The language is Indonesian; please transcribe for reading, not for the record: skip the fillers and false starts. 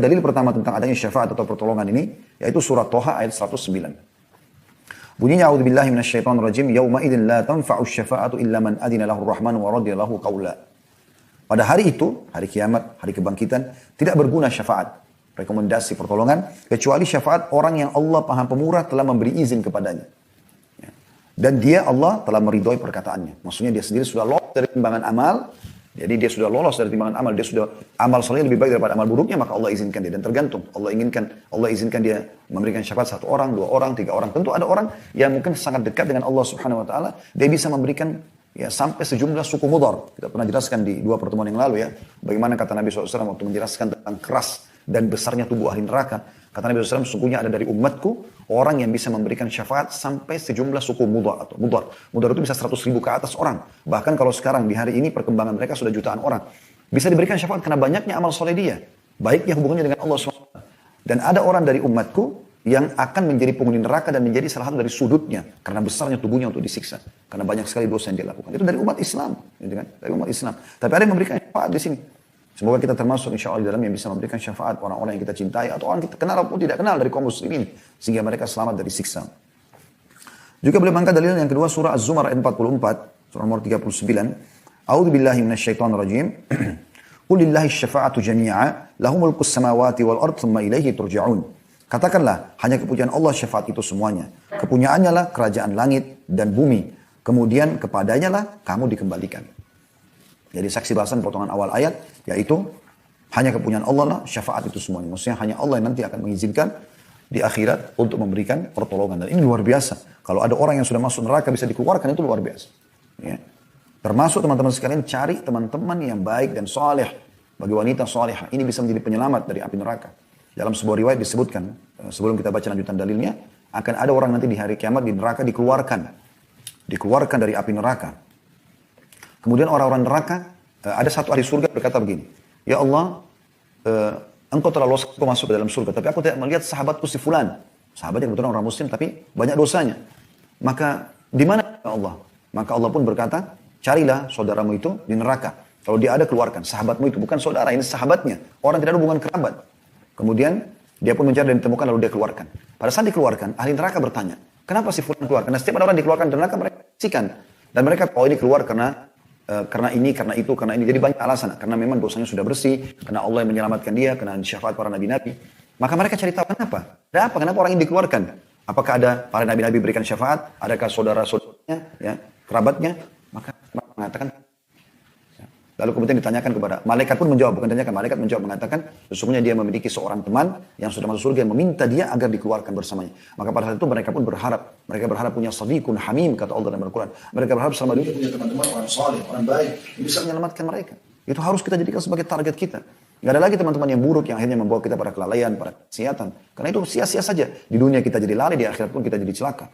dalil pertama tentang adanya syafaat atau pertolongan ini, yaitu surat Toha ayat 109. Bunyinya, a'udzubillahi minasyaitonirrajim, yauma idzin la tanfa'u syafa'atu illa man adina lahu rahman wa radiya lahu qaula. Pada hari itu, hari kiamat, hari kebangkitan, tidak berguna syafaat, rekomendasi pertolongan, kecuali syafaat orang yang Allah Maha Pemurah telah memberi izin kepadanya. Dan dia, Allah, telah meridhoi perkataannya. Maksudnya dia sendiri sudah lolos dari timbangan amal. Jadi dia sudah lolos dari timbangan amal. Dia sudah amal solehnya lebih baik daripada amal buruknya, maka Allah izinkan dia. Dan tergantung. Allah izinkan dia memberikan syafaat 1 orang, 2 orang, 3 orang. Tentu ada orang yang mungkin sangat dekat dengan Allah Subhanahu Wa Taala. Dia bisa memberikan ya sampai sejumlah suku Mudhar. Kita pernah jelaskan di 2 pertemuan yang lalu ya. Bagaimana kata Nabi SAW waktu menjelaskan tentang keras dan besarnya tubuh ahli neraka. Kata Nabi SAW, sesungguhnya ada dari umatku orang yang bisa memberikan syafaat sampai sejumlah suku Mudhar atau Mudhar. Mudhar itu bisa 100.000 ke atas orang. Bahkan kalau sekarang di hari ini perkembangan mereka sudah jutaan orang. Bisa diberikan syafaat karena banyaknya amal soleh dia. Baiknya hubungannya dengan Allah SWT. Dan ada orang dari umatku yang akan menjadi penghuni neraka dan menjadi salah satu dari sudutnya. Karena besarnya tubuhnya untuk disiksa. Karena banyak sekali dosa yang dia lakukan. Itu dari umat Islam. Gitu kan? Dari umat Islam. Tapi ada yang memberikan syafaat di sini. Semoga kita termasuk insya Allah di dalam yang bisa memberikan syafaat orang-orang yang kita cintai atau orang kita kenal ataupun tidak kenal dari kaum muslimin sehingga mereka selamat dari siksa. Juga boleh mengangkat dalil yang kedua surah Az-Zumar ayat 44, surah nomor 39. A'udzubillahi minasyaitonirrajim. Qul lillahi syafa'atu jami'a lahu mulkus samawati wal ard tsumma ilaihi turja'un. Katakanlah, hanya kepunyaan Allah syafaat itu semuanya. Kepunyaannya lah kerajaan langit dan bumi. Kemudian kepadanya lah kamu dikembalikan. Jadi saksi bahasan potongan awal ayat, yaitu hanya kepunyaan Allah lah syafaat itu semuanya. Maksudnya hanya Allah yang nanti akan mengizinkan di akhirat untuk memberikan pertolongan. Dan ini luar biasa. Kalau ada orang yang sudah masuk neraka bisa dikeluarkan, itu luar biasa. Ya. Termasuk teman-teman sekalian, cari teman-teman yang baik dan soleh. Bagi wanita solehah, ini bisa menjadi penyelamat dari api neraka. Dalam sebuah riwayat disebutkan, sebelum kita baca lanjutan dalilnya, akan ada orang nanti di hari kiamat di neraka dikeluarkan dari api neraka. Kemudian orang-orang neraka, ada satu ahli surga berkata begini, ya Allah, engkau telah lolos, engkau masuk ke dalam surga, tapi aku tidak melihat sahabatku si fulan. Sahabatnya kebetulan orang muslim, tapi banyak dosanya. Maka di mana ya Allah? Maka Allah pun berkata, carilah saudaramu itu di neraka. Kalau dia ada, keluarkan. Sahabatmu itu bukan saudara, ini sahabatnya. Orang tidak ada hubungan kerabat. Kemudian dia pun mencari dan ditemukan, lalu dia keluarkan. Pada saat dikeluarkan, ahli neraka bertanya, kenapa si fulan keluar? Karena setiap ada orang dikeluarkan dari neraka, mereka saksikan. Dan mereka, oh ini keluar karena ini, karena itu, karena ini. Jadi banyak alasan. Karena memang dosanya sudah bersih, karena Allah yang menyelamatkan dia, karena syafaat para nabi-nabi. Maka mereka cari tahu kenapa. Ada apa? Kenapa orang ini dikeluarkan? Apakah ada para nabi-nabi berikan syafaat? Adakah saudara-saudaranya, ya, kerabatnya? Maka mengatakan. Lalu kemudian ditanyakan kepada malaikat pun menjawab, bukan tanyakan, malaikat menjawab mengatakan sesungguhnya dia memiliki seorang teman yang sudah masuk surga yang meminta dia agar dikeluarkan bersamanya. Maka pada saat itu mereka pun berharap, mereka berharap punya sadiqun hamim kata Allah dalam Al-Quran. Mereka berharap selama dia punya teman-teman orang saleh, orang baik yang bisa menyelamatkan mereka. Itu harus kita jadikan sebagai target kita. Gak ada lagi teman-teman yang buruk yang akhirnya membawa kita pada kelalaian, pada kesehatan. Karena itu sia-sia saja. Di dunia kita jadi lalai, di akhirat pun kita jadi celaka.